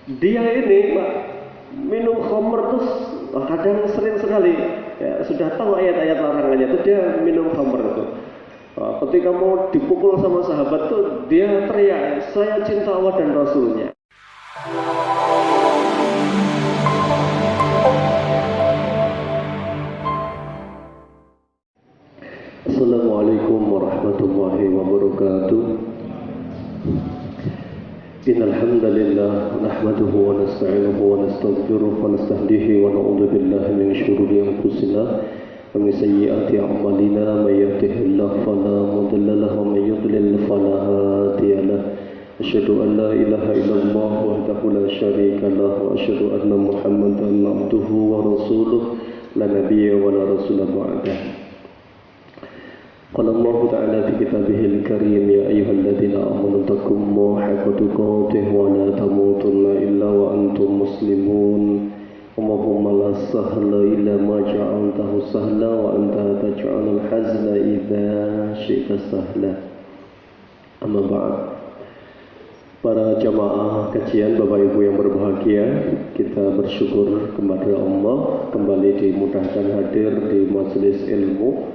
Dia ini Pak, minum khamr terus kadang sering sekali ya, sudah tahu ayat-ayat larangannya itu dia minum khamr itu. Ketika mau dipukul sama sahabat tuh dia teriak, saya cinta Allah dan Rasulnya. Assalamualaikum warahmatullahi wabarakatuh. Innal hamdalillah nahmaduhu wa nasta'inuhu wa nastaghfiruh wa nastahdihi wa na'udzu billahi min shururi anfusina wa min sayyiati a'malina may yahdihillahu fala mudilla lahu wa may yudlil fala hadiya lahu. Asyhadu an la ilaha illallah wahdahu la syarika lahu wa asyhadu anna Muhammadan abduhu wa rasuluh la nabiyya wa la rasula ba'dahu. قال الله تعالى في كتابه الكريم يا أيها الذين آمنوا اتقوا الله حق تقاته ولا تموتن إلا وأنتم مسلمون اللهم لا سهل إلا ما جعلته سهلا وأنت تجعل الحزن إذا شئت سهلا أما بعد. Para jamaah kajian Bapak Ibu yang berbahagia, kita bersyukur kepada Allah kembali dimudahkan hadir di majelis ilmu.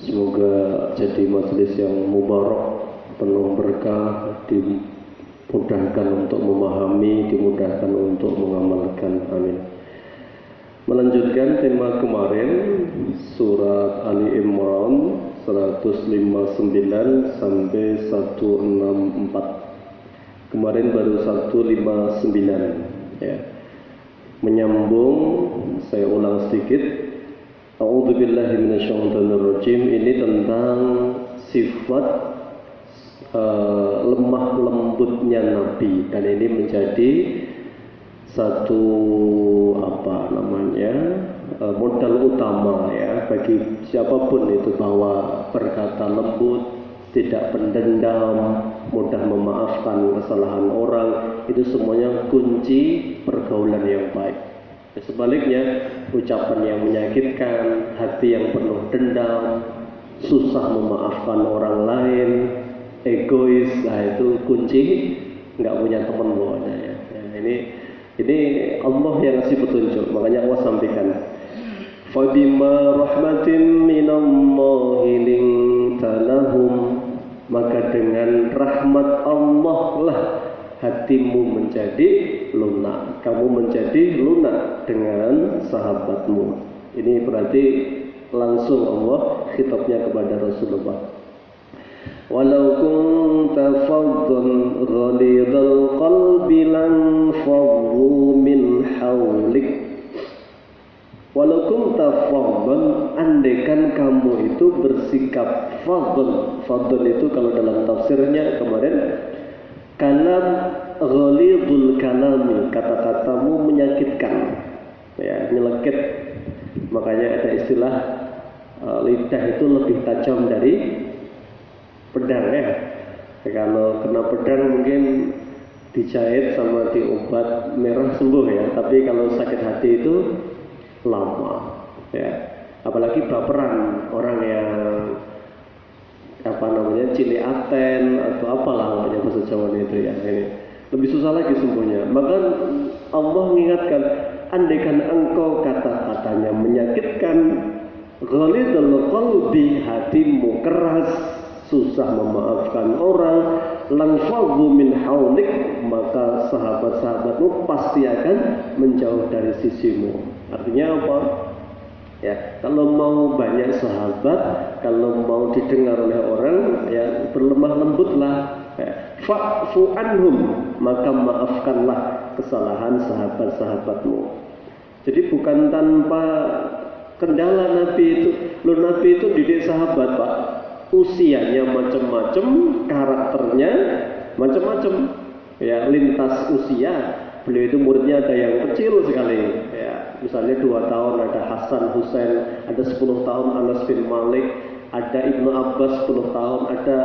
Semoga jadi majelis yang mubarak, penuh berkah, dimudahkan untuk memahami, dimudahkan untuk mengamalkan. Amin. Melanjutkan tema kemarin, surat Ali Imran 159 sampai 164. Kemarin baru 159 ya. Menyambung, saya ulang sedikit. A'udzubillahi minasyaitonirrajim. Ini tentang sifat lemah lembutnya Nabi, dan ini menjadi satu modal utama ya bagi siapapun itu, bahwa berkata lembut, tidak pendendam, mudah memaafkan kesalahan orang, itu semuanya kunci pergaulan yang baik. Sebaliknya, ucapan yang menyakitkan, hati yang penuh dendam, susah memaafkan orang lain, egois, nah itu kunci nggak punya teman pokoknya ya. Ini Allah yang ngasih petunjuk, makanya Allah sampaikan, fabima rahmatin minallahi linta lahum, maka dengan rahmat Allah lah hatimu menjadi lunak, kamu menjadi lunak dengan sahabatmu. Ini berarti langsung Allah khitabnya kepada Rasulullah. Walau kunta faddan ghalidhal qalbi lan faddu min hawlik. Walau kunta faddan, andaikan kamu itu bersikap faddan. Faddan itu kalau dalam tafsirnya kemarin, kalam ghalidhul kalami, kata-katamu menyakitkan ya, nyelekit. Makanya ada istilah lidah itu lebih tajam dari pedang ya. Kalau kena pedang mungkin dijahit sama diobat merah sembuh ya, tapi kalau sakit hati itu lama ya. Apalagi baperan, orang yang cilik aten atau apalah namanya bahasa Jawa itu ya, ini lebih susah lagi sembuhnya. Maka Allah mengingatkan, andaikan engkau kata-katanya menyakitkan, ghalidhal qalbi, hatimu keras, susah memaafkan orang, lan fadhu min haulik, maka sahabat-sahabatmu pasti akan menjauh dari sisimu. Artinya apa? Ya, kalau mau banyak sahabat, kalau mau didengar oleh orang, ya berlemah lembutlah. Ya, fa'fu anhum, maka maafkanlah kesalahan sahabat-sahabatmu. Jadi bukan tanpa kendala Nabi itu. Nabi itu didik sahabat, Pak. Usianya macam-macam, karakternya macam-macam. Ya, lintas usia. Beliau itu muridnya ada yang kecil sekali ya, misalnya 2 tahun ada Hasan Husain, ada 10 tahun Anas bin Malik, ada Ibnu Abbas 10 tahun, ada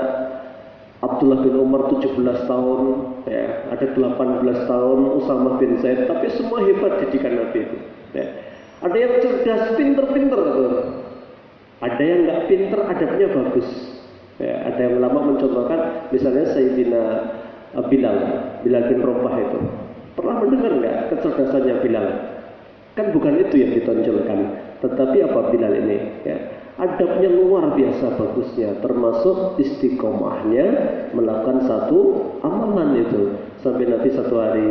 Abdullah bin Umar 17 tahun ya, ada 18 tahun Usamah bin Zaid. Tapi semua hebat didikan Nabi itu ya. Ada yang cerdas, pinter-pinter, ada yang nggak pinter, adabnya bagus ya. Ada yang ulama mencontohkan, misalnya Sayyidina Bilal bin Rabah itu pernah mendengar dengar nggak kecerdasannya Bilal? Kan bukan itu yang ditonjolkan, tetapi apa Bilal ini? Ya, adabnya luar biasa bagusnya, termasuk istiqomahnya melakukan satu amalan itu. Sampai Nabi satu hari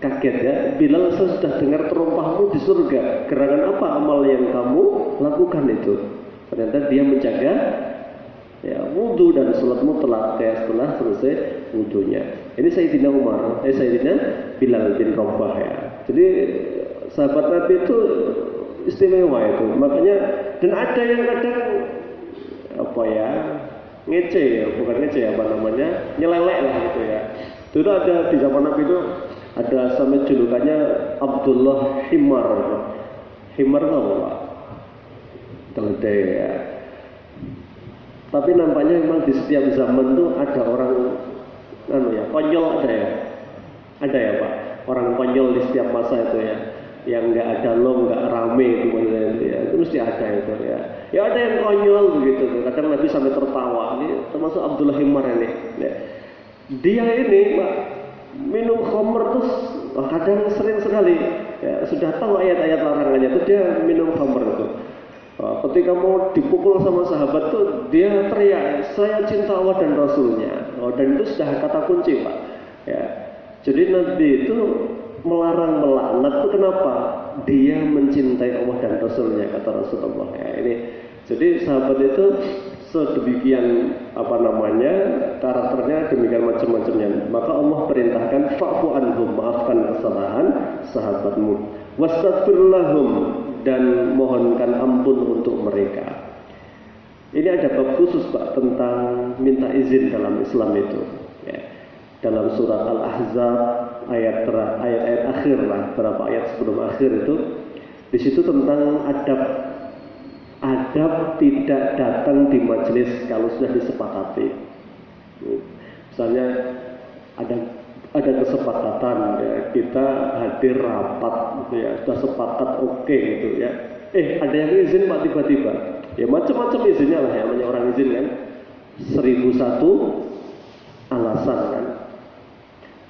kaget ya, Bilal, saya sudah dengar terompahmu di surga. Gerangan apa amal yang kamu lakukan itu? Ternyata dia menjaga ya wudhu dan sholat mutlak ya setelah selesai wudhunya. Ini Sayyidina Umar, Sayyidina Bilal bin Rabah ya. Jadi sahabat Nabi itu istimewa itu. Makanya dan ada yang kadang apa ya ngece ya, bukan ngece apa namanya nyelelek lah gitu ya. Itu ada di zaman Nabi itu ada sama julukannya Abdullah Himar. Himar apa Pak? Keledai ya. Tapi nampaknya memang di setiap zaman tuh ada orang konyol ada ya Pak, orang konyol di setiap masa itu ya, yang nggak ada nggak rame itu ya, itu mesti ada itu ya. Ya ada yang konyol begitu, kadang Nabi sampai tertawa. Ini termasuk Abdullah Himar ini. Ya. Dia ini Pak minum khamr terus kadang sering sekali ya, sudah tahu ayat-ayat larangannya itu dia minum khamr itu. Ketika mau dipukul sama sahabat tuh dia teriak, saya cinta Allah dan Rasulnya. Dan itu sudah kata kunci Pak. Ya. Jadi Nabi itu melarang melaknat itu kenapa? Dia mencintai Allah dan Rasulnya kata Rasulullah. Ya, ini jadi sahabat itu sedemikian karakternya demikian macam-macamnya. Maka Allah perintahkan fa'fu anhum, maafkan kesalahan sahabatmu. Wastaghfir lahum, dan mohonkan ampun untuk mereka. Ini ada bab khusus Pak tentang minta izin dalam Islam itu. Ya. Dalam surat Al-Ahzab ayat akhir lah, berapa ayat sebelum akhir itu, di situ tentang adab tidak datang di majelis kalau sudah disepakati. Misalnya ada kesepakatan ya, kita hadir rapat gitu ya, sudah sepakat oke gitu ya. Ada yang izin Pak tiba-tiba. Ya macam-macam izinnya lah ya, namanya orang izin kan. 1001 alasan kan.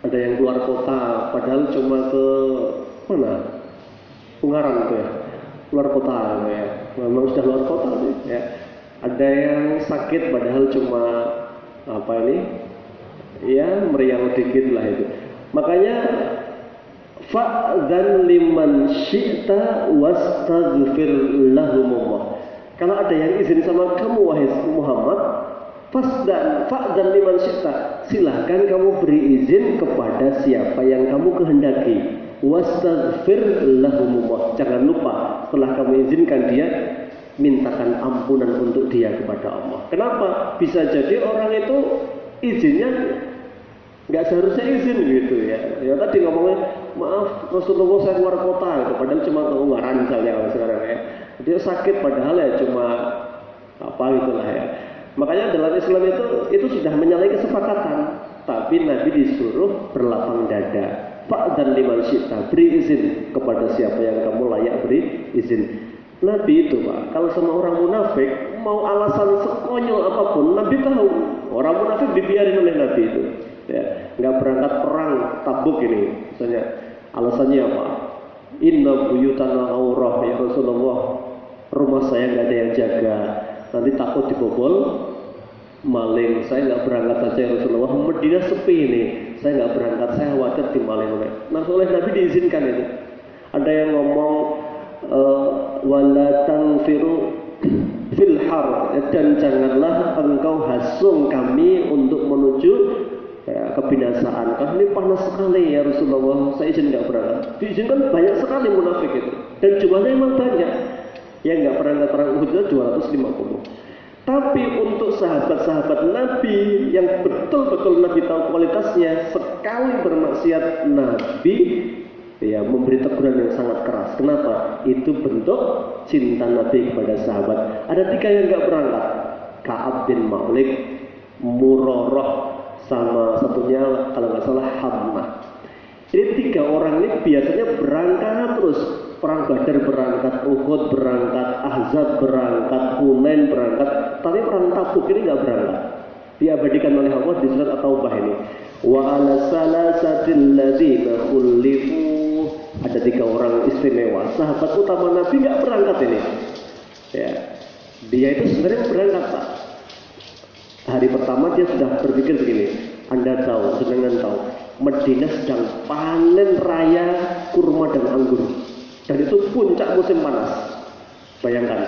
Ada yang keluar kota padahal cuma ke mana? Ungaran tuh ya. Keluar kota ya. Memang sudah luar kota sih ya. Ada yang sakit padahal cuma ya meriang dikit lah itu. Makanya fa'dzan liman syi'ta wastaghfir lahumullah. Kalau ada yang izin sama kamu wahai Muhammad, fa'dzan liman syi'ta, silahkan kamu beri izin kepada siapa yang kamu kehendaki. Wastaghfir lahumullah. Jangan lupa setelah kamu izinkan dia, mintakan ampunan untuk dia kepada Allah. Kenapa? Bisa jadi orang itu izinnya nggak seharusnya izin gitu ya. Ya tadi ngomongnya maaf Rasulullah saya keluar kota gitu, padahal cuma ke Ungaran misalnya kalau sekarang ya. Dia sakit padahal ya cuma gitulah ya. Makanya dalam Islam itu sudah menyalahi kesepakatan. Tapi Nabi disuruh berlapang dada. Pak dan liman syi'ta, beri izin kepada siapa yang kamu layak beri izin. Nabi itu Pak, kalau sama orang munafik mau alasan sekonyol apapun, Nabi tahu. Orang munafik dibiarin oleh Nabi itu. Ya, nggak berangkat perang Tabuk ini, misalnya alasannya apa? Inna buyutana aurah ya Rasulullah, rumah saya nggak ada yang jaga, nanti takut dibobol maling. Saya nggak berangkat saja ya Rasulullah, Madinah sepi ini, saya nggak berangkat, saya khawatir dimaling oleh. Nah oleh Nabi diizinkan itu. Ada yang ngomong wala tanfiru fil har, dan janganlah engkau hasung kami untuk menuju kebinasaan. Karena ini panas sekali ya Rasulullah, saya izin nggak berangkat. Diizinkan banyak sekali munafik itu, dan jumlahnya memang banyak. Yang nggak berangkat perang Uhud 250. Tapi untuk sahabat-sahabat Nabi yang betul-betul Nabi tahu kualitasnya, sekali bermaksiat Nabi ya memberi teguran yang sangat keras. Kenapa? Itu bentuk cinta Nabi kepada sahabat. Ada 3 yang nggak berangkat: Ka'ab bin Malik, Murarah, sama satunya kalau nggak salah Hammah. Jadi 3 orang ini biasanya berangkat terus. Perang Badar berangkat, Uhud berangkat, Ahzab berangkat, Hunain berangkat, tapi perang Tabuk ini nggak berangkat. Diabadikan oleh Allah di surat At-Taubah ini. Wa ala salasatil ladzina khulifu istimewa. Sahabat utama Nabi nggak berangkat ini. Ya, dia itu sebenarnya berangkat Pak. Hari pertama dia sudah berpikir begini. Anda tahu, jenengan tahu, Madinah sedang panen raya kurma dan anggur. Dan itu puncak musim panas. Bayangkan,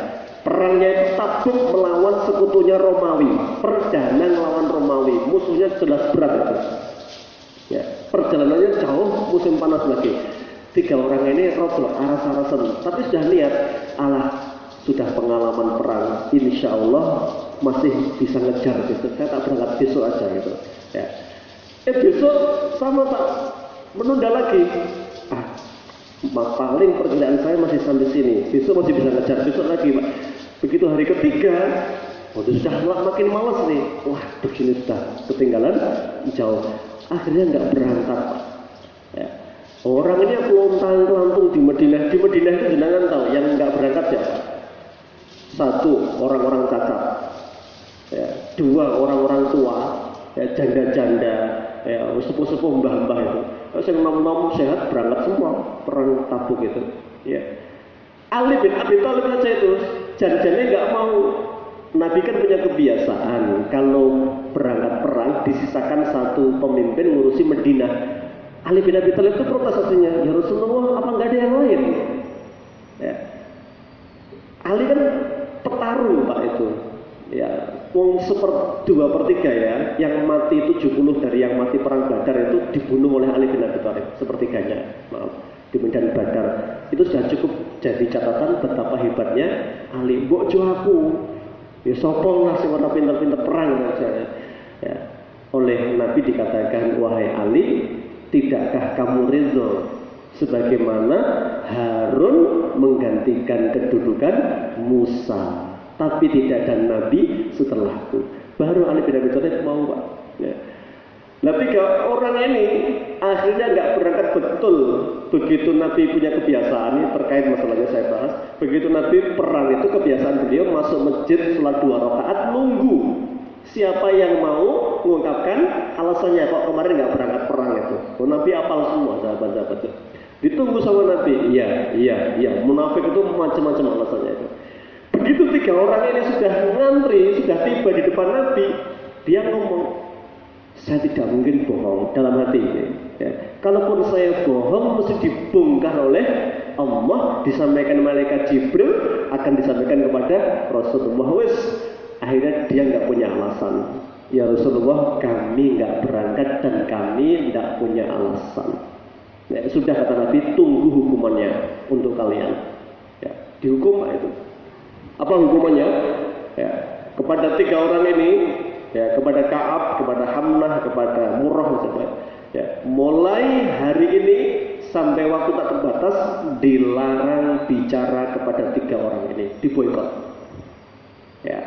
perangnya itu Tabuk melawan sekutunya Romawi, perdana melawan Romawi, musuhnya jelas berat itu. Ya, perjalanannya jauh, musim panas lagi. 3 orang ini roblok aras-arasan, tapi sudah lihat, sudah pengalaman perang, insya Allah masih bisa ngejar gitu. Saya tak berangkat besok aja gitu. Ya. Besok sama Pak, menunda lagi. Paling perkiraan saya masih sampai sini. Besok masih bisa ngejar, besok lagi Pak. Begitu hari ketiga, sudah makin malas nih. Wah, begini sudah ketinggalan jauh. Akhirnya nggak berangkat Pak. Ya. Orang ini pelontang-pelantung di Madinah. Di Madinah itu jenengan tahu, yang nggak berangkat siapa? 1, orang-orang cacat. Ya. 2, orang-orang tua. Ya, janda-janda. Ya, sepuh-sepuh mbah-mbah itu. Yang nom-nom sehat berangkat semua perang Tabuk itu. Ya. Ali bin Abi Thalib saja itu janjinya nggak mau. Nabi kan punya kebiasaan kalau berangkat perang disisakan 1 pemimpin ngurusi Madinah. Ali bin Abi Thalib itu protes artinya, ya Rasulullah, apa nggak ada yang lain? Ya. Ali kan petarung Pak itu. Ya, wong 2/3 ya, yang mati itu 70 dari yang mati perang Badar itu dibunuh oleh Ali bin Abi Thalib, sepertiganya, maaf, di medan Badar. Itu sudah cukup jadi catatan betapa hebatnya Ali. Mbok jo aku, ya sopong lah sing ora pinter-pinter perang saja. Ya. Oleh Nabi dikatakan, wahai Ali, tidakkah kamu ridho sebagaimana Harun menggantikan kedudukan Musa? Tapi tidak ada Nabi setelahku. Baru Ali bin Abi Thalib mau Pak. Ya. Nah 3 orang ini akhirnya nggak berangkat betul. Begitu Nabi punya kebiasaan, ini terkait masalahnya saya bahas. Begitu Nabi perang itu kebiasaan beliau masuk masjid sholat 2 rakaat nunggu siapa yang mau mengungkapkan alasannya kok kemarin nggak berangkat perang itu. Nabi apal semua sahabat-sahabat itu. Ditunggu sama Nabi. Iya. Munafik itu macam-macam alasannya itu. Begitu 3 orang ini sudah ngantri, sudah tiba di depan Nabi, dia ngomong, saya tidak mungkin bohong dalam hati ini. Ya. Kalaupun saya bohong, mesti dibongkar oleh Allah, disampaikan malaikat Jibril, akan disampaikan kepada Rasulullah. Wes, akhirnya dia nggak punya alasan. Ya Rasulullah, kami nggak berangkat dan kami nggak punya alasan. Ya, sudah kata Nabi, tunggu hukumannya untuk kalian. Ya, dihukum itu. Apa hukumannya? Ya, kepada 3 orang ini, ya, kepada Ka'ab, kepada Hamnah, kepada Murrah misalnya. Ya, mulai hari ini sampai waktu tak terbatas dilarang bicara kepada 3 orang ini, diboikot. Ya.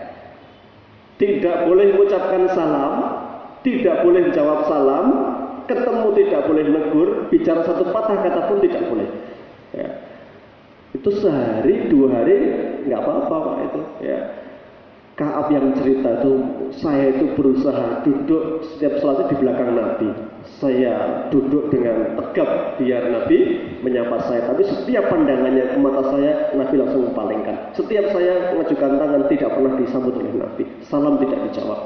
Tidak boleh mengucapkan salam, tidak boleh jawab salam, ketemu tidak boleh negur, bicara 1 patah kata pun tidak boleh. Ya. Itu sehari 2 hari nggak apa-apa Pak itu. Ya. Ka'ab yang cerita itu, saya itu berusaha duduk setiap sholat di belakang Nabi. Saya duduk dengan tegap biar Nabi menyapa saya. Tapi setiap pandangannya ke mata saya, Nabi langsung mempalingkan. Setiap saya mengajukan tangan tidak pernah disambut oleh Nabi. Salam tidak dijawab.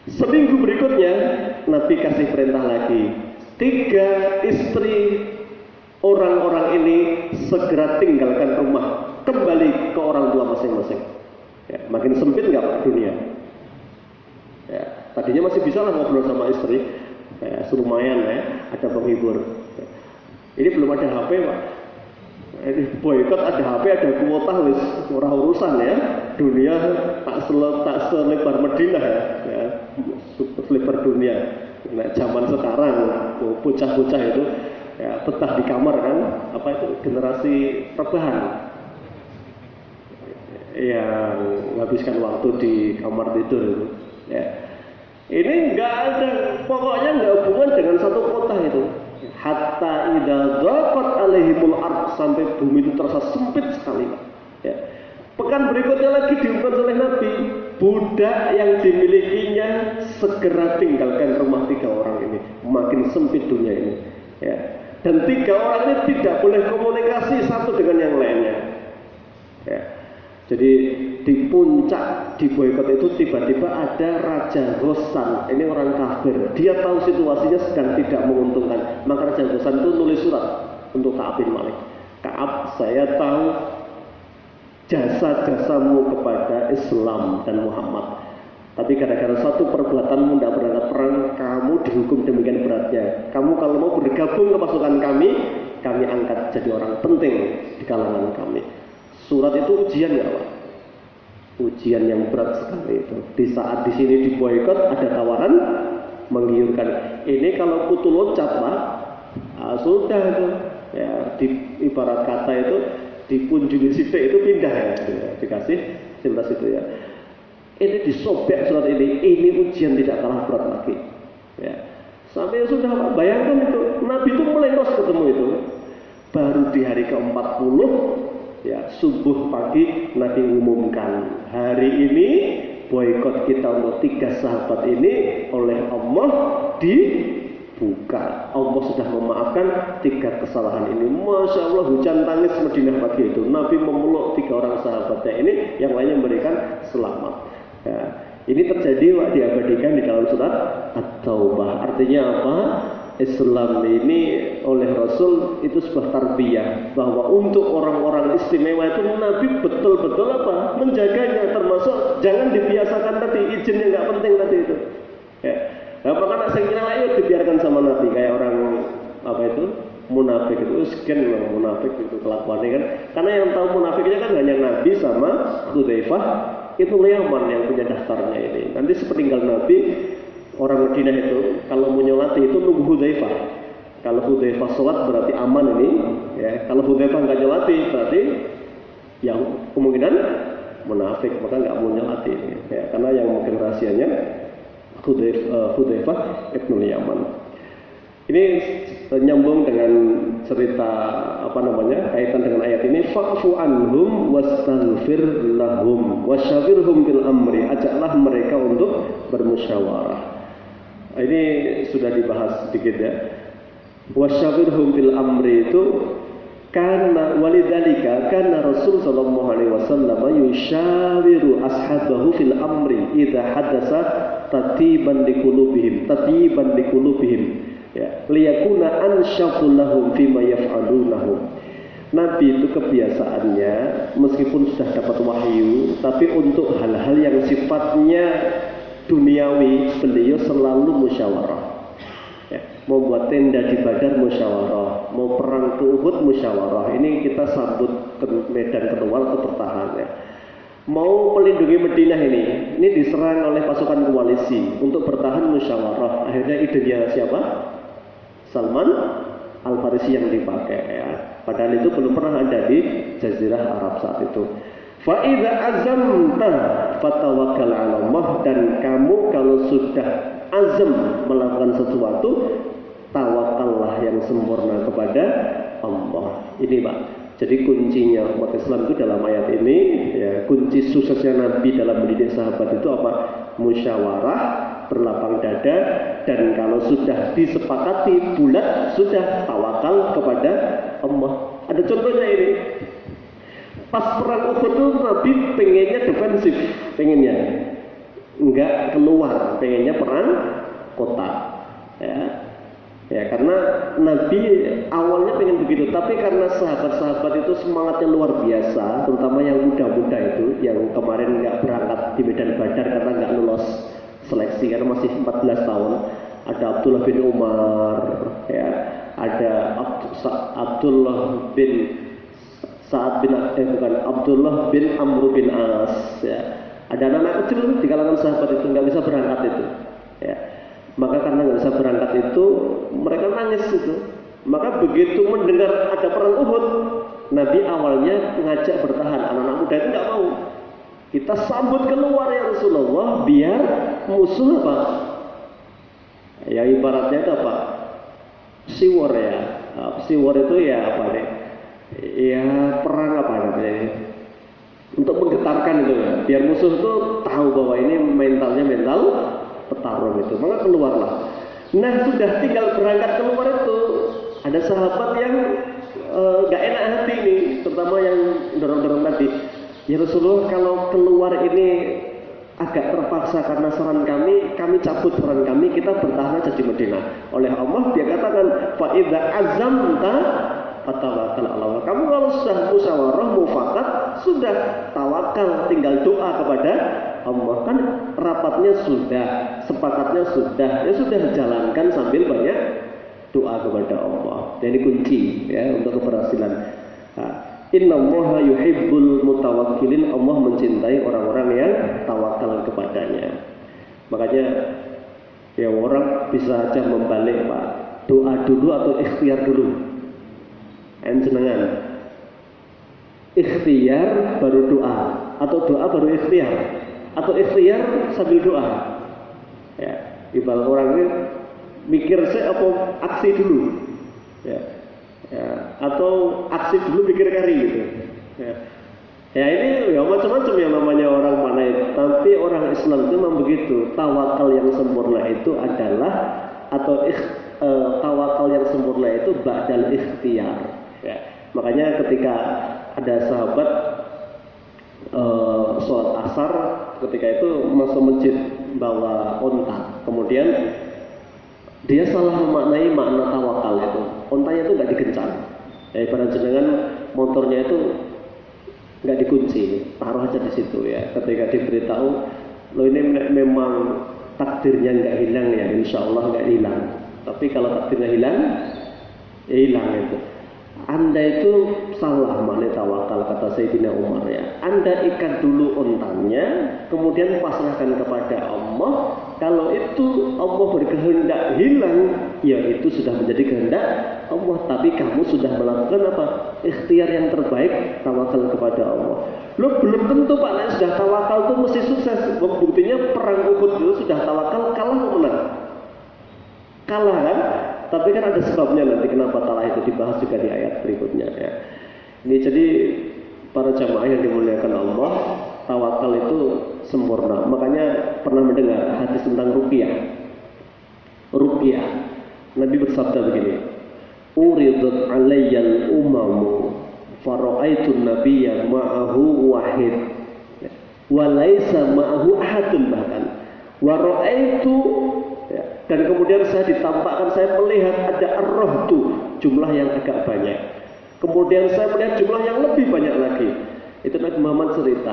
Seminggu berikutnya, Nabi kasih perintah lagi. 3 istri orang-orang ini segera tinggalkan rumah, kembali ke orang tua masing-masing. Ya, makin sempit nggak Pak dunia? Ya, tadinya masih bisa lah ngobrol sama istri, ya, lumayan ya, ada penghibur. Ya. Ini belum ada HP Pak. Ini boykot ada HP, ada kuota wis ora urusan ya. Dunia tak selebar Madinah ya, selebar dunia. Nah, zaman sekarang bocah-bocah itu ya betah di kamar kan, apa itu generasi rebahan. Yang menghabiskan waktu di kamar tidur itu. Ya. Ini nggak ada, pokoknya nggak hubungan dengan satu kota itu. Hatta idza dhaqat alaihimul ard, sampai bumi itu terasa sempit sekali. Ya. Pekan berikutnya lagi diumumkan oleh Nabi, budak yang dimilikinya segera tinggalkan rumah 3 orang ini. Makin sempit dunia ini. Ya. Dan 3 orang ini tidak boleh komunikasi satu dengan yang lainnya. Ya. Jadi di puncak di boikot itu tiba-tiba ada Raja Ghassan, ini orang kafir. Dia tahu situasinya sedang tidak menguntungkan. Maka Raja Ghassan itu nulis surat untuk Ka'ab bin Malik. Ka'ab, saya tahu jasa-jasamu kepada Islam dan Muhammad. Tapi gara-gara satu perbuatanmu tidak berangkat perang, kamu dihukum demikian beratnya. Kamu kalau mau bergabung ke pasukan kami angkat jadi orang penting di kalangan kami. Surat itu ujian ya Pak? Ujian yang berat sekali itu. Di saat di sini diboikot ada tawaran menggiurkan. Ini kalau putu loncat Pak, sudah itu. Ya, di ibarat kata itu dikunjungi sidik itu pindah ya, dikasih jelas itu ya. Ini disobek surat ini ujian tidak kalah berat lagi. Ya. Sampai sudah Pak, bayangkan itu, Nabi itu melengos ketemu itu. Baru di hari ke-40, ya subuh pagi Nabi umumkan, hari ini boikot kita untuk 3 sahabat ini oleh Allah dibuka. Allah sudah memaafkan 3 kesalahan ini. Masya Allah, hujan tangis Madinah pagi itu. Nabi memeluk 3 orang sahabatnya ini, yang lainnya memberikan selamat. Ya, ini terjadi diabadikan di dalam surat At-Taubah. Artinya apa? Islam ini oleh Rasul itu sebuah tarbiyah bahwa untuk orang-orang istimewa itu Nabi betul-betul apa? Menjaganya, termasuk jangan dibiasakan tadi izin yang nggak penting tadi itu. Ya. Nah, makanya saya kira ayo dibiarkan sama Nabi kayak orang apa itu munafik itu sekian memang munafik itu kelakuannya kan. Karena yang tahu munafiknya kan hanya Nabi sama Hudzaifah. Itu Yaman yang punya daftarnya ini. Nanti sepeninggal Nabi, orang Madinah itu kalau mau nyolati itu nunggu Hudzaifah. Kalau Hudzaifah sholat berarti aman ini. Ya. Kalau Hudzaifah nggak nyolati berarti yang kemungkinan munafik, maka nggak mau nyolati ini. Ya. Karena yang mungkin rahasianya Hudzaifah ibnu Yaman. Ini nyambung dengan cerita kaitan dengan ayat ini. Fa'fu anhum wastaghfir lahum wasyawirhum fil amri. Ajaklah mereka untuk bermusyawarah. Ini sudah dibahas sedikit ya. Wasyawirhum fil amri itu karena walidzalika karena Rasul sallallahu alaihi wasallam yusyawiru ashabahu fil amri idza hadatsa tatiban liqulubihim ya liyakuna ansyaqu lahum fima yaf'alunahu. Nabi itu kebiasaannya meskipun sudah dapat wahyu, tapi untuk hal-hal yang sifatnya duniawi beliau selalu musyawarah. Ya, mau buat tenda di Badar musyawarah, mau perang ke Uhud musyawarah. Ini kita sambut ke medan kedua atau bertahan ya. Mau melindungi Madinah ini diserang oleh pasukan koalisi untuk bertahan musyawarah. Akhirnya idenya siapa? Salman Al-Farisi yang dipakai ya. Padahal itu belum pernah ada di Jazirah Arab saat itu. Fa idza azamta fatawakkal 'ala Allah, dan kamu kalau sudah azam melakukan sesuatu, tawakallah yang sempurna kepada Allah. Ini Pak. Jadi kuncinya umat Islam itu dalam ayat ini ya, kunci suksesnya Nabi dalam mendidik sahabat itu apa? Musyawarah, berlapang dada, dan kalau sudah disepakati bulat sudah tawakal kepada Allah. Ada contohnya ini. Pas perang Uhud itu Nabi pengennya defensif, pengennya enggak keluar, pengennya perang kota. Ya, karena Nabi awalnya pengen begitu, tapi karena sahabat-sahabat itu semangatnya luar biasa, terutama yang muda-muda itu, yang kemarin nggak berangkat di Medan Badar karena nggak lolos seleksi karena masih 14 tahun. Ada Abdullah bin Umar, ya, ada Abdullah bin Abdullah bin Amr bin As, ya. Ada anak-anak kecil di kalangan sahabat itu nggak bisa berangkat itu, ya. Maka karena nggak bisa berangkat itu, mereka nangis itu. Maka begitu mendengar ada perang Uhud, Nabi awalnya ngajak bertahan. Anak-anak muda itu nggak mau. Kita sambut keluar ya Rasulullah, biar musuh apa? Ya ibaratnya itu apa? Siwar ya. Siwar itu ya apa nih? Ya perang apa namanya? Untuk menggetarkan itu ya. Biar musuh itu tahu bahwa ini mentalnya mental petarung itu, maka keluarlah. Nah sudah tinggal berangkat keluar itu, Ada sahabat yang nggak enak hati nih, terutama yang dorong-dorong tadi. Ya Rasulullah, kalau keluar ini agak terpaksa karena saran kami cabut saran kami, kita bertahan aja di Madinah. Oleh Allah dia katakan, fa idza azamta fatawakkal 'ala Allah. Kamu kalau sudah musyawarah mufakat, sudah tawakal, tinggal doa kepada Allah. Kan rapatnya sudah, sepakatnya sudah, ya sudah jalankan sambil banyak doa kepada Allah. Dan ini kunci ya untuk keberhasilan. Innallaha yuhibbul mutawakkilin. Allah mencintai orang-orang yang tawakal kepadanya. Makanya ya orang bisa aja membalik, Pak. Doa dulu atau ikhtiar dulu? Jenengan. Ikhtiar baru doa atau doa baru ikhtiar atau ikhtiar sambil doa. Ya, ibarat orang ini mikir saya apa aksi dulu. Ya. Ya, atau aksi dulu pikir kari gitu. Ya ini ya macam-macam yang namanya orang mana itu. Tapi orang Islam itu memang begitu. Tawakal yang sempurna itu adalah tawakal yang sempurna itu ba'dal ikhtiar. Ya. Makanya ketika ada sahabat sholat asar, ketika itu masuk masjid bawa onta, kemudian dia salah memaknai makna tawakal itu. Ontanya itu nggak digencar. Ibarat jenengan motornya itu nggak dikunci, taruh aja di situ ya. Ketika diberitahu, lo ini memang takdirnya nggak hilang ya, insya Allah nggak hilang. Tapi kalau takdirnya hilang, ya hilang itu. Anda itu salah makna tawakal, kata Sayyidina Umar ya. Anda ikat dulu ontanya, kemudian pasrahkan kepada Allah. Kalau itu Allah berkehendak hilang, ya itu sudah menjadi kehendak Allah. Tapi kamu sudah melakukan apa? Ikhtiar yang terbaik, tawakal kepada Allah. Lo belum tentu Pak, nah, sudah tawakal itu mesti sukses. Buktinya perang Uhud itu sudah tawakal, kalah atau menang? Kalah kan? Tapi kan ada sebabnya nanti kenapa kalah itu dibahas juga di ayat berikutnya ya. Ini jadi para jamaah yang dimuliakan Allah, tawakal itu sempurna. Makanya pernah mendengar hadis tentang ruqyah. Ruqyah. Nabi bersabda begini, "Uridat 'alayyal umamu fara'aitu nabiyya ma'ahu wahid wa laisa ma'ahu ahadun bahkan wa ra'aitu." Dan kemudian saya ditampakkan, saya melihat ada ar-rahtu, jumlah yang agak banyak. Kemudian saya melihat jumlah yang lebih banyak lagi. Itu Nabi Muhammad cerita,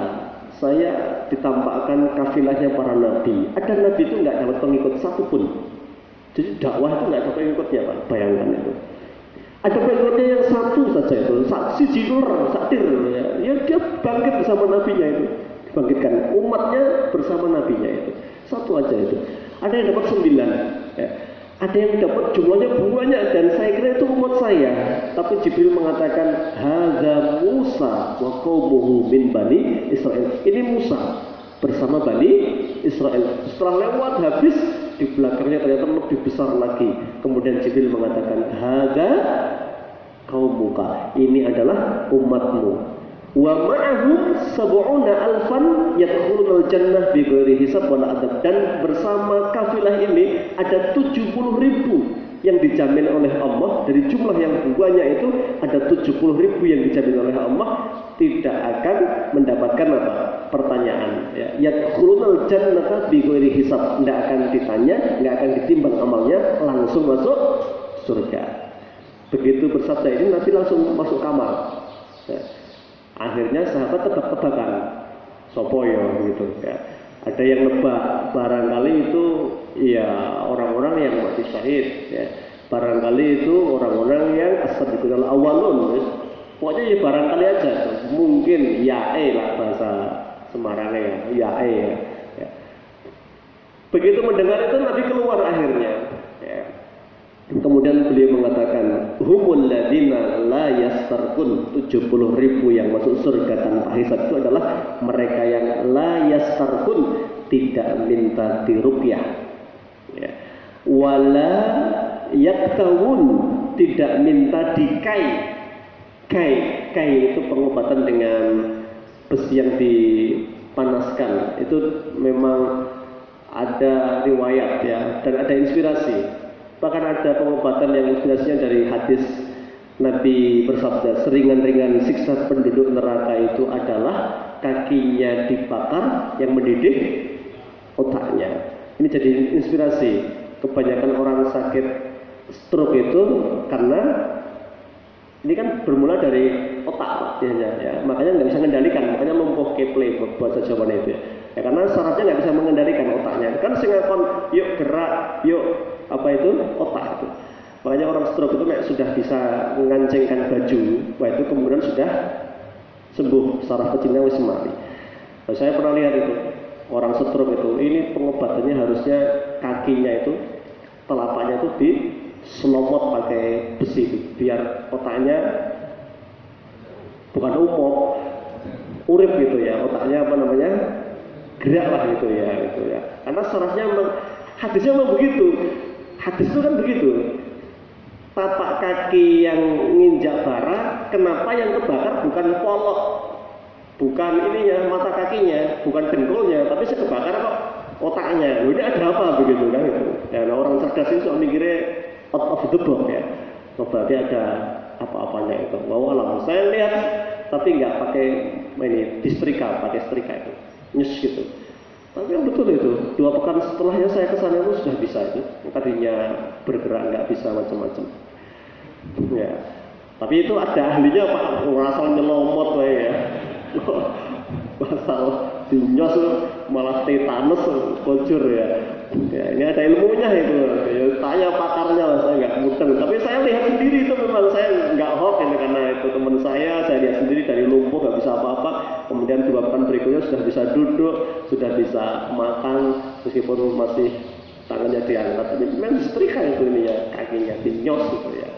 saya ditampakkan kafilahnya para nabi. Ada nabi itu nggak dapat pengikut satupun. Jadi dakwah itu nggak ada pengikutnya, Pak. Bayangkan itu. Ada pengikutnya yang satu saja itu, si jinur, saktir. Ya dia bangkit bersama nabinya itu, dibangkitkan umatnya bersama nabinya itu. Satu aja itu. Ada yang dapat 9, ya. Ada yang dapat jumlahnya banyak dan saya kira itu umat saya. Tapi Jibril mengatakan, hadza Musa wa qaumuhu min bani Israel. Ini Musa bersama bani Israel. Setelah lewat habis, di belakangnya ternyata lebih besar lagi. Kemudian Jibril mengatakan, hadza qaumuka. Ini adalah umatmu. Wa ma'ahum sab'una alfan yadkhulunal jannah bighairi hisab wala adab. Dan bersama kafilah ini ada 70.000 yang dijamin oleh Allah. Dari jumlah yang banyak itu ada 70.000 yang dijamin oleh Allah tidak akan mendapatkan apa? Pertanyaan ya. Yadkhulunal jannah bighairi hisab, tidak akan ditanya, tidak akan ditimbang amalnya, langsung masuk surga. Begitu bersabda ini Nabi langsung masuk kamar ya. Akhirnya sahabat tebak-tebakan, sopoyo gitu ya. Ada yang nebak, barangkali itu ya orang-orang yang mati syahid ya. Barangkali itu orang-orang yang as-sabiqunal awwalun. Pokoknya ya barangkali aja tuh. Mungkin yae lah bahasa Semarangnya, yae ya. Begitu mendengar itu Nabi keluar akhirnya ya. Kemudian beliau mengatakan, humul ladina la yastarkun, 70.000 yang masuk surga tanpa hisab itu adalah mereka yang la yastarkun, tidak minta diruqyah ya. Wala yaktawun, tidak minta dikai. Kai itu pengobatan dengan besi yang dipanaskan. Itu memang ada riwayat ya, dan ada inspirasi. Bahkan ada pengobatan yang inspirasinya dari hadis Nabi bersabda, seringan-ringan siksa penduduk neraka itu adalah kakinya dibakar yang mendidih otaknya. Ini jadi inspirasi. Kebanyakan orang sakit stroke itu karena ini kan bermula dari otak ya. Makanya nggak bisa mengendalikan, makanya lumpuh keple bahasa Jawa itu ya. Karena syaratnya nggak bisa mengendalikan otaknya. Kan singapun yuk gerak, yuk apa itu otak itu. Makanya orang stroke itu sudah bisa mengancingkan baju, wah itu kemudian sudah sembuh, saraf kecilnya wis mari. Nah, saya pernah lihat itu orang stroke itu, ini pengobatannya harusnya kakinya itu, telapaknya itu diselomot pakai besi, biar otaknya bukan umum, urip gitu ya, otaknya apa namanya, gerak lah gitu ya. Karena sarafnya memang, hadisnya memang begitu, hadis itu kan begitu. Tapak kaki yang nginjak bara, kenapa yang kebakar bukan polok, bukan ininya, mata kakinya, bukan dengkulnya, tapi kebakar kok otaknya. Loh, ini ada apa begitu kan? Ya, nah, orang cerdas itu soal mikirnya out of the box ya. Berarti ada apa-apanya itu. Wow, alam. Saya lihat, tapi nggak pakai ini pakai setrika itu, nyus gitu. Tapi yang betul itu, 2 pekan setelahnya saya kesana itu sudah bisa itu. Tadinya bergerak nggak bisa macam-macam. Ya, tapi itu ada ahlinya Pak, asal nyelomot ya. Asal dinyos malah tetanus bocor ya. Ya, ini ada ilmunya itu. Ya, saya pakarnya lah, saya nggak mudeng. Tapi saya lihat sendiri itu memang saya nggak hoax ini karena itu teman saya lihat sendiri dari lumpuh nggak bisa apa-apa. Kemudian 2 pekan berikutnya sudah bisa duduk, sudah bisa makan, meskipun masih tangannya diangkat. Tapi memang setrika itu ini ya, kakinya dinyos gitu ya.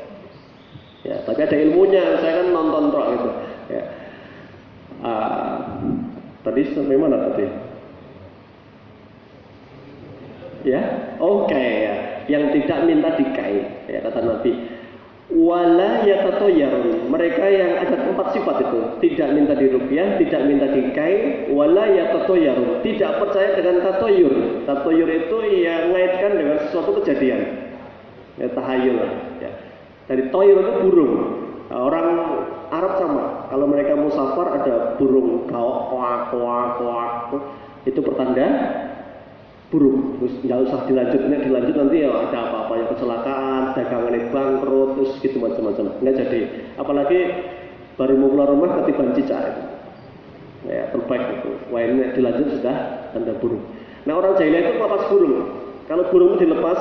Ya, tapi ada ilmunya. Saya kan nonton rock gitu. Ya. Tadi sampai mana tadi? Ya, oke ya. Yang tidak minta dikait, ya kata Nabi. Wala yatatoyarun. Mereka yang ada 4 sifat itu, tidak minta diruqyah, tidak minta dikait, wala yatatoyarun. Tidak percaya dengan tatoyur. Tatoyur itu ya ngaitkan dengan sesuatu kejadian. Ya, tahayul. Ya. Dari toyur itu burung. Nah, orang Arab sama. Kalau mereka musafar ada burung gaok, koak, itu pertanda buruk. Terus nggak usah dilanjut nanti ya ada apa-apa yang kecelakaan, dagangan bangkrut, terus gitu macam-macam. Nggak jadi. Apalagi baru mau keluar rumah ketiban cicak itu. Ya, terbaik itu. Wah, ini dilanjut sudah tanda buruk. Nah, orang jahiliyah itu melepas burung. Kalau burung itu dilepas,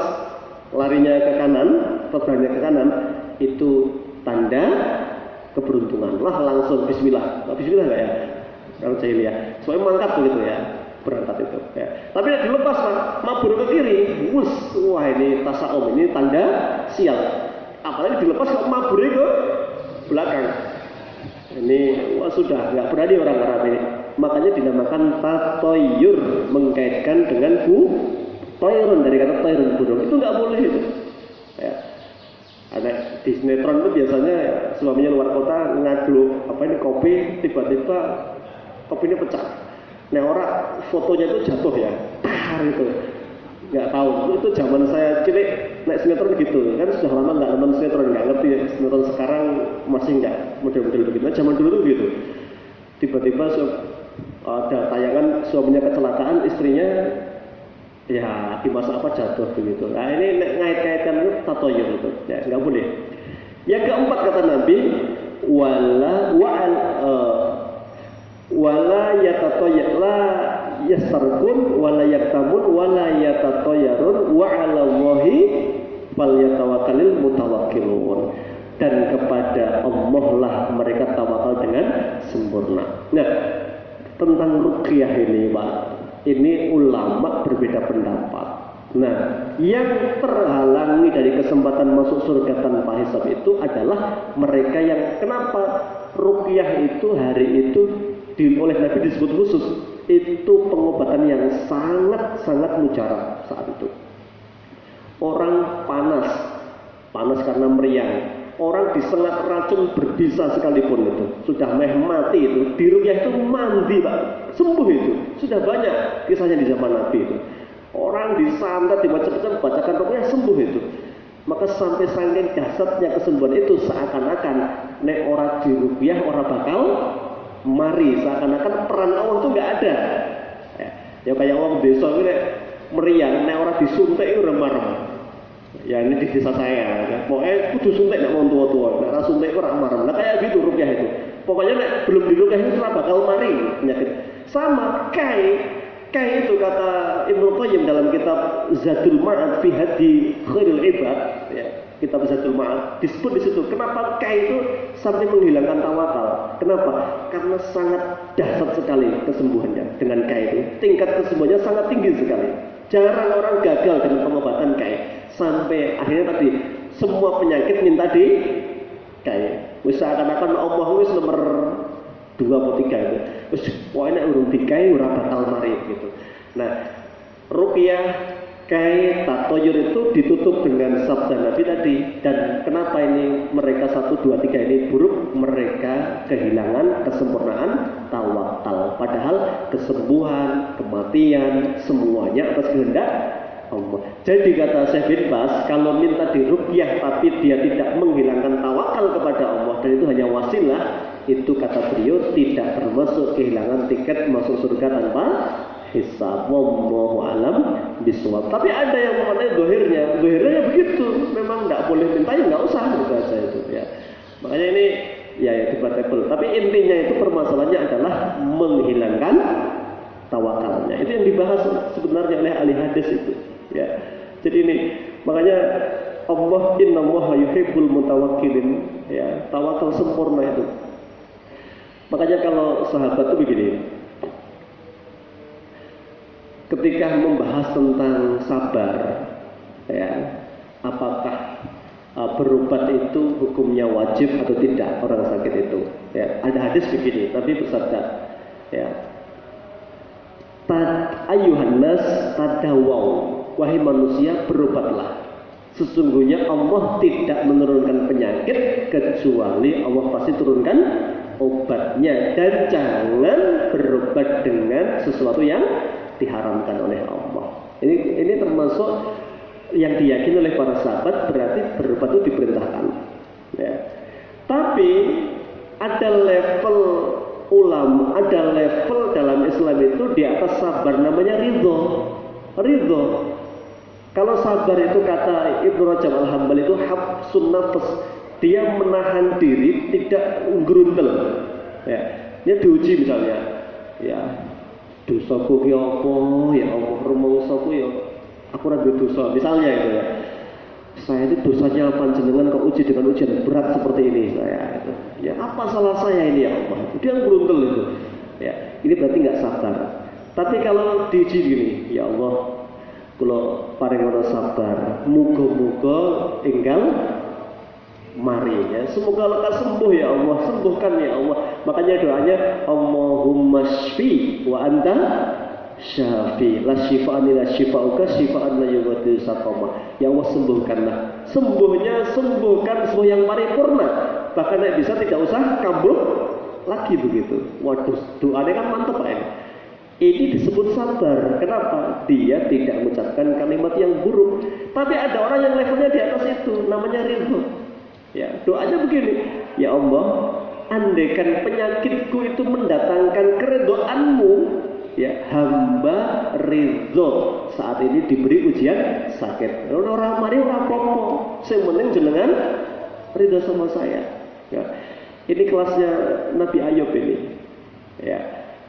larinya ke kanan, terbangnya ke kanan, itu tanda keberuntungan. Lah langsung bismillah. Bismillah enggak ya? Orang jahiliyah. Soalnya mangkat begitu ya. Berangkat itu ya. Tapi dilepas mabur ke kiri, wah ini tasaum, ini tanda sial. Apalagi dilepas kok mabur ke belakang. Ini wah sudah nggak berani orang Arab ini. Makanya dinamakan tatoyur, mengkaitkan dengan toyrun, dari kata toyrun burung. Itu nggak boleh itu. Ya. Ada di sinetron itu biasanya suaminya luar kota ngadu apa ini kopi, tiba-tiba kopinya pecah. Nah orang fotonya itu jatuh ya, itu nggak tahu. Itu zaman saya cilik naik sinetron gitu, kan sudah lama nggak nonton sinetron, nggak ngerti ya sinetron sekarang masih nggak model-model begitu. Nah zaman dulu tuh gitu, tiba-tiba ada tayangan suaminya kecelakaan, istrinya ya di masa apa jatuh begitu. Nah ini ngait-kaitkan itu tatoyur itu, ya nggak boleh. Yang keempat kata Nabi, wala yasarkun wala yaktamun wala yatatoyarun wa 'ala Allahi falyatawakkalul mutawakkilun. Dan kepada Allah lah mereka tawakal dengan sempurna. Nah, tentang ruqyah ini Pak, ini ulama berbeda pendapat. Nah, yang terhalangi dari kesempatan masuk surga tanpa hisab itu adalah mereka yang kenapa ruqyah itu hari itu oleh Nabi disebut khusus, itu pengobatan yang sangat-sangat mujarab saat itu. Orang panas karena meriang, orang disengat racun berbisa sekalipun itu sudah mati itu, di ruqyah itu mandi Pak, sembuh itu. Sudah banyak kisahnya di zaman Nabi itu. Orang disantet, dimacam-macam, bacakan ruqyah sembuh itu. Maka sampai saking dahsyatnya kesembuhan itu seakan-akan nek ora diruqyah ora bakal mari, seakan-akan peran Allah itu nggak ada. Ya kayak orang desa ini meriang, nek ora disuntik itu remar. Ya ini di desa saya, ya. Pokoknya kudu suntik nek wong tua-tua, nek ora suntik itu ora marem. Nah kayak gitu ruqyah itu. Pokoknya nek belum diruqyah itu ora bakal mari penyakit. Sama kai itu kata Ibnu Qayyim dalam kitab Zadul Ma'ad fi Hadi Khairul Ibad, ya, kitab Zadul Ma'ad disebut di situ. Kenapa kai itu sampai menghilangkan tawakal? Kenapa? Karena sangat dahsyat sekali kesembuhannya dengan kai itu. Tingkat kesembuhannya sangat tinggi sekali. Jarang orang gagal dengan pengobatan kai. Sampai akhirnya tadi semua penyakit minta di kai. Wis seakan-akan Allah wis nomor 2 atau 3 itu. Wis pokoknya urung dikai ora bakal mari gitu. Nah, ruqyah kai tatoyur itu ditutup dengan sabda Nabi tadi. Dan kenapa ini mereka 1, 2, 3 ini buruk? Mereka kehilangan kesempurnaan tawakal. Padahal kesembuhan, kematian semuanya atas kehendak Allah. Jadi kata Syekh bin Bas, kalau minta diruqyah tapi dia tidak menghilangkan tawakal kepada Allah dan itu hanya wasilah, itu kata beliau tidak termasuk kehilangan tiket masuk surga tanpa hisab. Wallahu alam bisawab. Tapi ada yang mengenai zahirnya begitu. Memang tidak boleh minta, ya nggak usah gitu saja itu ya. Makanya ini ya debatable. Tapi intinya itu permasalahannya adalah menghilangkan tawakalnya. Itu yang dibahas sebenarnya oleh ahli hadis itu. Ya. Jadi ini makanya Allah innallaha yuhibbul mutawakkilin. Ya, tawakal sempurna itu. Makanya kalau sahabat itu begini, ketika membahas tentang sabar, ya, apakah berobat itu hukumnya wajib atau tidak orang sakit itu? Ya, ada hadis begini, tapi bersabda, ya, ayyuhan nas tadawau, wahai manusia berobatlah. Sesungguhnya Allah tidak menurunkan penyakit kecuali Allah pasti turunkan obatnya, dan jangan berobat dengan sesuatu yang diharamkan oleh Allah. Ini termasuk yang diyakini oleh para sahabat, berarti berobat itu diperintahkan. Ya. Tapi ada level ulama, ada level dalam Islam itu di atas sabar, namanya ridho. Kalau sabar itu kata Ibnu Rajab Al-Hambali itu habsun nafas, dia menahan diri, tidak gerundel. Ya, dia diuji misalnya, ya dosaku ki apa, ya Allah rumangsaku ya aku ora dosa, misalnya itu ya. Saya itu dosanya panjenengan kok uji dengan ujian berat seperti ini saya itu. Ya apa salah saya ini ya Allah? Dia gerundel itu. Ya, ini berarti nggak sabar. Tapi kalau diuji gini, ya Allah, kalau paringono sabar, muga-muga tinggal mari ya. Semoga lekas sembuh ya Allah, sembuhkan ya Allah. Makanya doanya Allahumma shfi wa anta syafi. La syifa'an illa syifa'uka syifa'an la yughadiru saqama. Ya Allah sembuhkanlah. Sembuhkan sembuh yang paripurna. Bahkan bisa tidak usah kambuh lagi begitu. Waduh, doanya kan mantap Pak ini. Ini disebut sabar. Kenapa? Dia tidak mengucapkan kalimat yang buruk. Tapi ada orang yang levelnya di atas itu, namanya ridho. Ya, doanya begini, ya Allah, andaikan penyakitku itu mendatangkan keridhoanmu, ya hamba ridho saat ini diberi ujian sakit. Orang mari ora apa-apa, sing penting jenengan ridho sama saya. Ya. Ini kelasnya Nabi Ayub ini. Ya.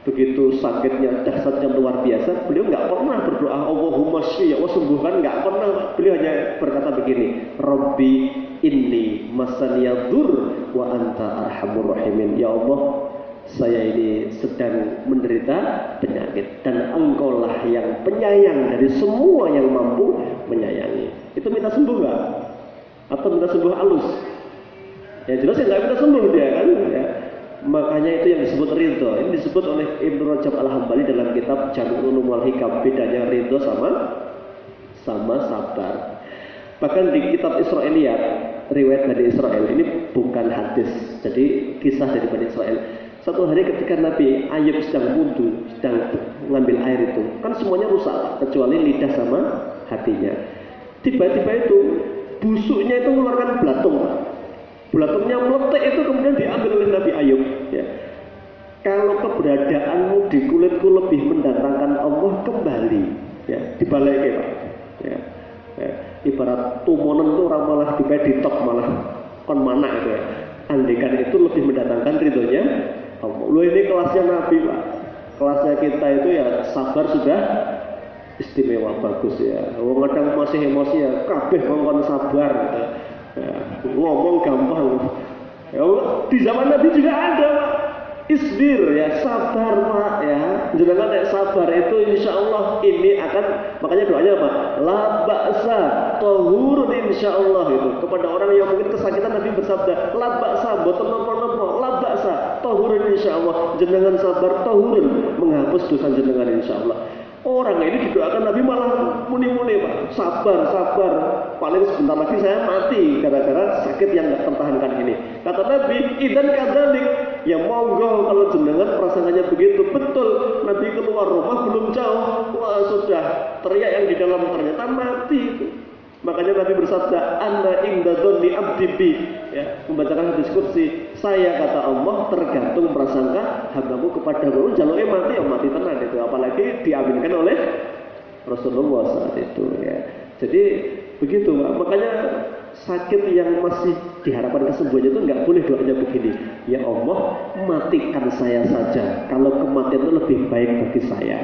Begitu sakitnya, dahsyatnya luar biasa, beliau nggak pernah berdoa Allahumma shfi, ya Allah sembuhkan, nggak pernah. Beliau hanya berkata begini, Rabbi inni masaniyadur wa anta arhamur rahimin. Ya Allah, saya ini sedang menderita penyakit dan engkaulah yang penyayang dari semua yang mampu menyayangi. Itu minta sembuh nggak? Atau minta sembuh halus? Ya jelas ya nggak minta sembuh dia kan? Ya. Makanya itu yang disebut ridho. Ini disebut oleh Ibnu Rajab Al-Hambali dalam kitab Jami'ul Ulum wal Hikam. Bedanya ridho sama sabar. Bahkan di kitab Israiliyat, riwayat dari Israel, ini bukan hadis, jadi kisah dari Bani Israel. Satu hari ketika Nabi Ayub sedang wudhu, sedang mengambil air itu, kan semuanya rusak kecuali lidah sama hatinya. Tiba-tiba itu busuknya itu mengeluarkan belatung. Belatungnya meletek itu kemudian diambil oleh Nabi Ayub. Ya. Kalau keberadaanmu di kulitku lebih mendatangkan Allah, kembali, ya, dibalik Pak. Ya. Ya. Ibarat tumonen itu orang malah ditok malah kon mana itu ya. Andaikan itu lebih mendatangkan ridhonya Allah. Lu ini kelasnya Nabi Pak. Kelasnya kita itu ya sabar sudah istimewa, bagus ya. Wong kadang masih emosi ya, kabeh ngomong sabar. Ya, ngomong gampang. Ya, di zaman Nabi juga ada Pak. Isbir ya, sabar Pak ya. Jangan sabar itu insya Allah ini akan, makanya doanya apa? La ba'sa tahurun insya Allah itu. Kepada orang yang mungkin kesakitan Nabi bersabda, la ba'sa boten nopo-nopo, la ba'sa tahurun insya Allah. Jenengan sabar tahurun, menghapus dosa jenengan insya Allah. Orang ini didoakan Nabi malah muni-muni Pak, sabar, paling sebentar lagi saya mati gara-gara sakit yang nggak tertahankan ini. Kata Nabi, idan kadalik, ya monggo kalau jenengan perasaannya begitu. Betul, Nabi keluar rumah belum jauh, wah sudah teriak yang di dalam ternyata mati itu. Makanya Nabi bersabda, Anna inda dhonni abdi bi, ya, membacakan hadis kursi. Saya kata Allah tergantung prasangka hambaku kepada Allah. Jalurnya mati, ya mati tenan itu. Apalagi diaminkan oleh Rasulullah saat itu. Ya. Jadi begitu Pak. Makanya sakit yang masih diharapkan kesembuhannya itu nggak boleh doanya begini. Ya Allah, matikan saya saja. Kalau kematian itu lebih baik bagi saya.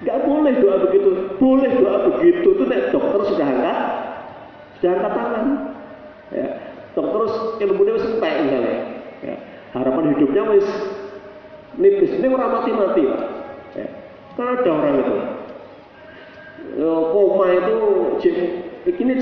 Nggak boleh doa begitu. Boleh doa begitu. Itu nek dokter sudah angkat tangan. Ya. Dokter ilmunya wis entek misalnya. Ya. Harapan hidupnya wis nipis. Ini orang mati-mati Pak. Ya. Kan ada orang itu. Koma itu begini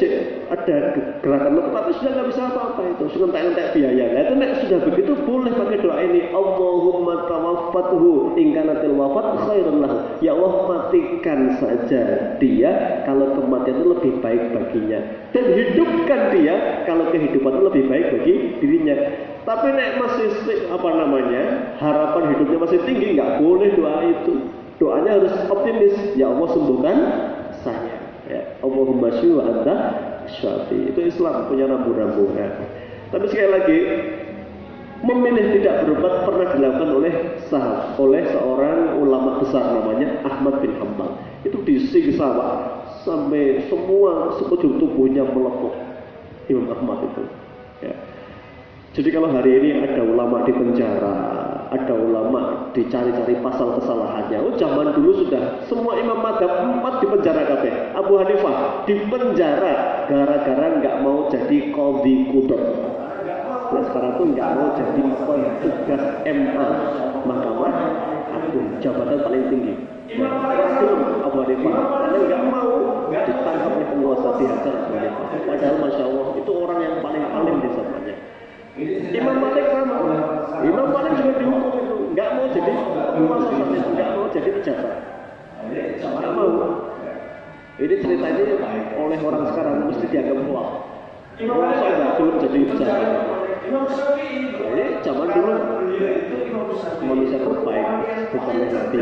ada gerakan lutut tapi sudah nggak bisa apa-apa itu, senentek-entek biaya. Nah itu nek sudah begitu boleh pakai doa ini, Allahumma tawaffathu in kanatil wafat khairun lahu. Ya Allah, matikan saja dia kalau kematian itu lebih baik baginya, dan hidupkan dia kalau kehidupan itu lebih baik bagi dirinya. Tapi nek masih harapan hidupnya masih tinggi, nggak boleh doa itu. Doanya harus optimis, ya Allah sembuhkan saya. Ya, Allahumma syfi wa anta syafi. Itu Islam punya rambu-rambunya. Tapi sekali lagi, memilih tidak berobat pernah dilakukan oleh seorang ulama besar namanya Ahmad bin Hanbal. Itu disiksa Pak, sampai semua sekujur tubuhnya melepuh Imam Ahmad itu. Ya. Jadi kalau hari ini ada ulama di penjara, ada ulama dicari-cari pasal kesalahannya. Oh, zaman dulu sudah semua imam madzhab 4 di penjara kabeh. Abu Hanifah di penjara gara-gara nggak mau jadi qadhi qudar. Nah, sekarang tuh nggak mau jadi petugas MA, Mahkamah Agung, jabatan paling tinggi. Abu Hanifah karena nggak mau ditangkap oleh penguasa, dihajar Abu Hanifah. Padahal masya Allah itu orang yang paling alim di zamannya. Imam Malik sama. Imam Malik juga dihukum itu, nggak mau jadi penguasa saat itu, nggak mau jadi pejabat, nggak mau. Ini cerita ini oleh orang sekarang mesti dianggap hoax. Masa nggak belum jadi pejabat? Ini zaman dulu manusia terbaik, bukan Nabi.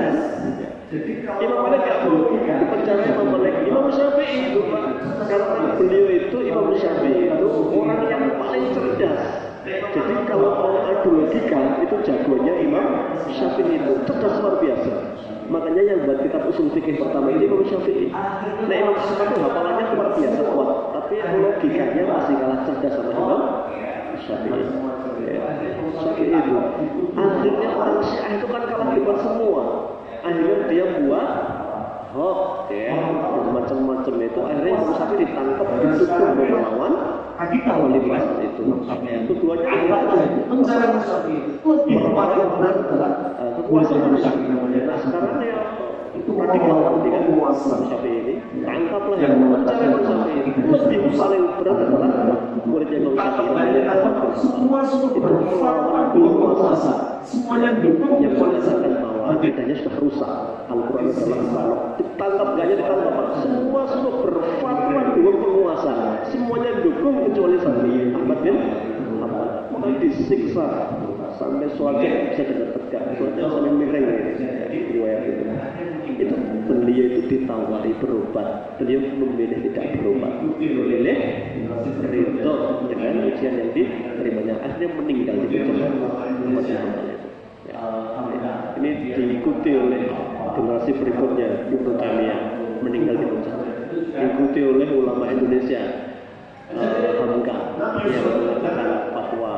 Imam Malik nggak mau di penjara. Imam Malik, Imam Syafi'i itu Pak, karena beliau itu Imam Syafi'i itu orang yang paling cerdas. Jadi kalau mau adu logika itu jagonya Imam Syafi'i itu cerdas luar biasa. Makanya yang buat kitab usul fikih pertama ini Imam Syafi'i. Nah Imam Syafi'i itu hafalannya luar biasa kuat, tapi logikanya masih kalah cerdas sama Imam Syafi'i. Syafi'i itu akhirnya orang Syiah itu kan kalah debat semua. Akhirnya dia buat hoax ya, macam-macam itu. Akhirnya Imam Syafi'i ditangkap, dituduh melawan ahli bahasa itu. Tujuannya adalah mencari nah sekarang ya radikal nanti kan Imam Syafi'i ini tangkaplah yang mencari Imam Syafi'i. Lebih paling berat adalah muridnya Imam Syafi'i itu melawan penguasa, semuanya dukung yang mengatakan bahwa akidahnya sudah rusak, Al-Quran adalah balok. Ditangkap gaknya ditangkap, semua berfatwa dukung penguasa, semuanya dukung kecuali Syafi'i, Ahmad bin Hanbal. Maka disiksa sampai sholatnya bisa tidak tegak, sholatnya sampai miring ya, riwayat itu beliau itu ditawari berobat, beliau memilih tidak berobat, memilih ridho dengan ujian yang diterimanya, akhirnya meninggal di bencana Madinah itu. Ya. Ini diikuti oleh generasi berikutnya, Ibnu Taimiyah meninggal di bencana, diikuti oleh ulama Indonesia, Hamka yang mengatakan fatwa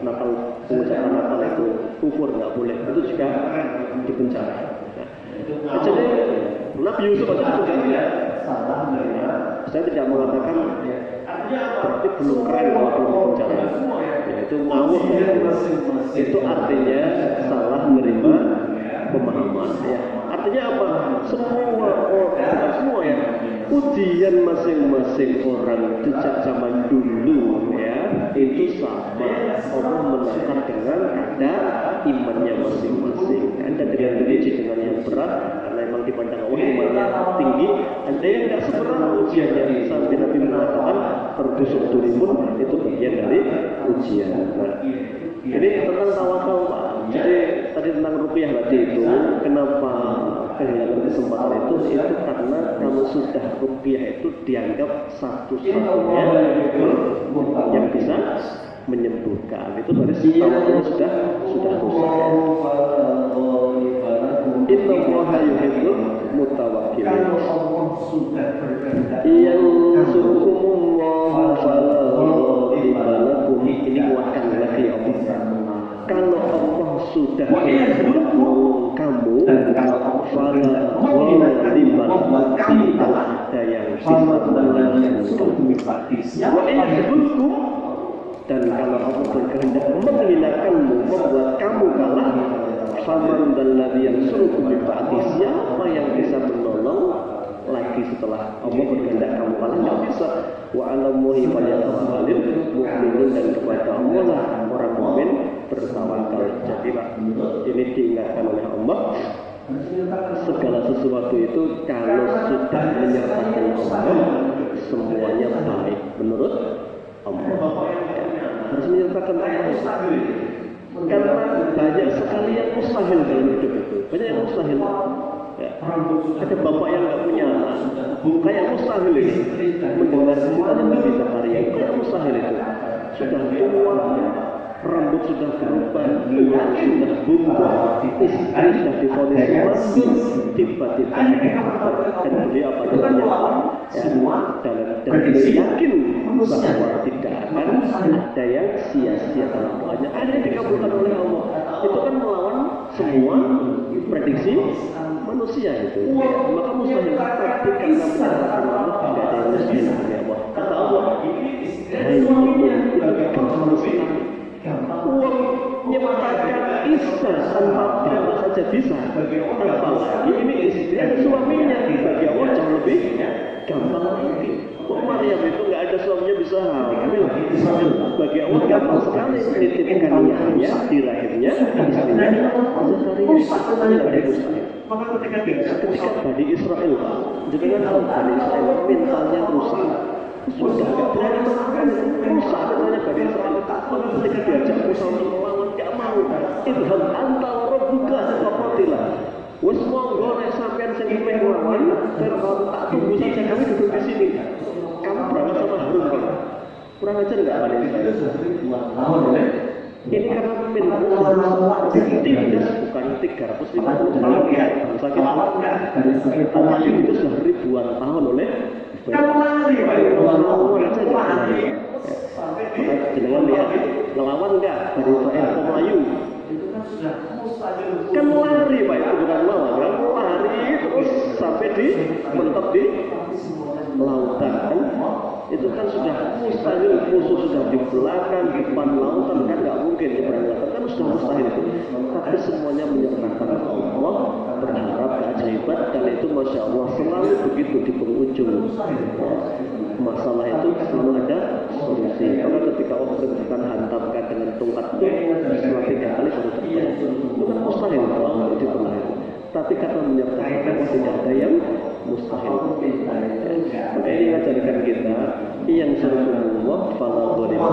Natal, pengucapan Natal itu kufur, nggak boleh, itu juga dipenjara. Jadi Nabi Yusuf aja juga saya tidak mengatakan berarti belum keren kalau belum dipenjara, ya, itu ngawur ya. Itu artinya salah menerima pemahaman ya. Artinya apa? Semua bukan semua ya, ujian masing-masing orang sejak zaman dulu ya itu sama, Allah menakar dengan kadar imannya masing-masing. Ada dengan diuji dengan yang berat karena memang dipandang Allah imannya tinggi, ada yang tidak seberat ujiannya, sampai Nabi mengatakan tertusuk durimun itu bagian dari ujian. Nah, ini tentang tawakal Pak. Jadi tadi tentang ruqyah tadi itu, kenapa kehilangan kesempatan itu karena kalau sudah ruqyah itu dianggap satu-satunya yang bisa menyembuhkan. Itu berarti tawakalnya sudah rusak. Innallaha yuhibbul mutawakkilin. Yang surukumullahu fala ghaliba. Ini kuatkan lagi Allah. Kalau Allah sudah menolong kamu, fala ghaliba, tidak ada yang bisa mengalahkan. Wa yahdurkum, dan kalau Allah berkehendak menghinakanmu, membuat kamu kalah, faman dan ladzi yansurukum min ba'di, siapa yang bisa menolong lagi setelah Allah berkehendak kamu kalah? Nggak bisa. Wa 'alallahi falyatawakkalul mu'minun, dan kepada Allah lah orang mukmin bertawakal. Jadi Pak, ini diingatkan oleh Allah, segala sesuatu itu kalau sudah menyertakan Allah, semuanya baik menurut Allah. Ya, harus menyertakan Allah. Karena banyak sekali yang mustahil dalam hidup itu. Banyak yang mustahil. Ya. Ada bapak yang nggak punya anak, kayak mustahil ini mendengar ceritanya Nabi Zakaria, kayak mustahil itu. Sudah tua, rambut sudah berubah, tulang sudah bungkuk, istri sudah divonis mandul, tiba-tiba dan beliau apa namanya ya, dan beliau yakin bahwa tidak akan ada yang sia-sia dalam doanya. Ada yang dikabulkan oleh Allah. Itu kan melawan semua prediksi manusia itu. Maka mustahil, tapi karena menyerahkan Allah tidak ada yang mustahil bagi Allah. Kata Allah, hai itu gampang sekali. Uang menyempatkan Isa tanpa bapak saja bisa, apalagi ini istri dan suaminya. Bagi Allah jauh lebih gampang lagi. Maryam itu nggak ada suaminya bisa hamil, bagi Allah gampang sekali menitipkan Yahya di rahimnya istrinya Zakaria. Tidak ada mustahil. Ketika Bani Israel, jangan tahu Bani Israel mentalnya rusak, sudah nggak berani melawan, rusak mentalnya Bani Israel. Maka ketika diajak Musa untuk melawan, nggak mau. Idham anta wa rabbuka faqatila. Wes monggo nek sampean sing meh nglawan, Fir'aun tak tunggu saja, kami duduk di sini. Kamu berangkat sama Harun kan? Kurang ajar nggak Bani Israel? Ini karena mental ditindas bukan 350 tahun ya, bangsa kita. Tapi itu sudah ribuan tahun oleh melawan aja nggak. Jenengan lihat ngelawan nggak Bani Israel Melayu? Kan lari Pak, itu bukan melawan, kan lari terus sampai di mentok di lautan kan? Itu kan sudah mustahil, musuh sudah di belakang, di depan lautan, kan nggak mungkin di belakang lautan, kan sudah mustahil itu. Tapi semuanya menyerahkan Allah, berharap keajaiban, dan itu Masya Allah selalu begitu di penghujung masalah itu selalu ada solusi. Karena ketika Allah berkata hantamkan dengan tongkat itu setelah 3 kali baru terjadi, itu kan mustahil kalau di tengah itu. Tapi kata menyertakan Allah tidak ada yang mustahil. Maka ini mengajarkan kita yang suruh Allah fala ghaliba.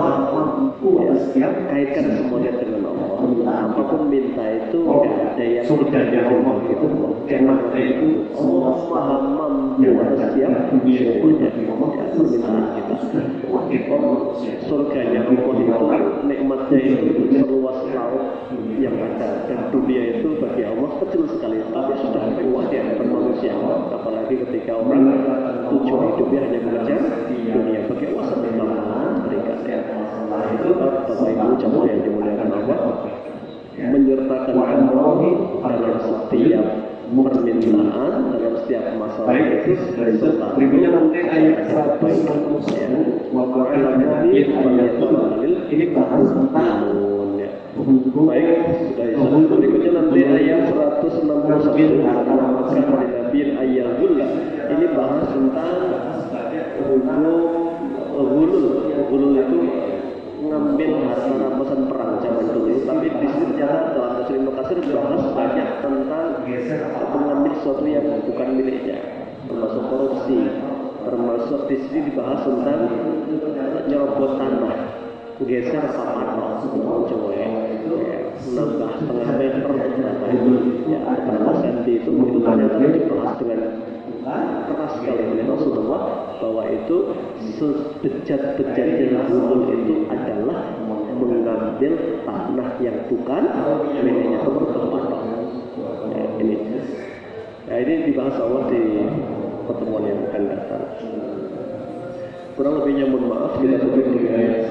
Ya, kaitkan semuanya dengan Allah. Apapun minta itu nggak ada yang tidak dimiliki Allah. Jangan itu Allah maha mampu atas setiap semuanya. Ya, permintaan kita. Surganya Allah itu nikmatnya itu seluas laut yang ada, dan dunia itu bagi Allah kecil sekali, tapi sudah kuat ya bermanusia. Apalagi ketika orang tujuan hidupnya hanya mengejar dunia, bagi Allah sangat berikan ya. Itu Bapak Ibu jamaah yang dimuliakan Allah, menyertakan Allah dalam setiap permintaan, dalam setiap masalah itu serta berikutnya nanti ayat 100 ya. Ini baik, sudah berikutnya nanti ayat 161 maka Nabi Ayyadullah. Ini bahas tentang hulul itu ngambil harta rampasan perang zaman dulu, tapi di sini ternyata dalam Tafsir Ibnu Katsir bahas banyak tentang mengambil sesuatu yang bukan miliknya, termasuk korupsi, termasuk di sini dibahas tentang nyerobot tanah, geser papan, coba ya, nambah setengah meter berapa itu, ya berapa senti itu ternyata dibahas dengan keras sekali oleh Rasulullah bahwa itu sebejat-bejatnya hulul itu adalah mengambil tanah yang bukan miliknya, teman-teman. Ini dibahas Allah di pertemuan yang akan datang. Kurang lebihnya mohon maaf, kita tutup dengan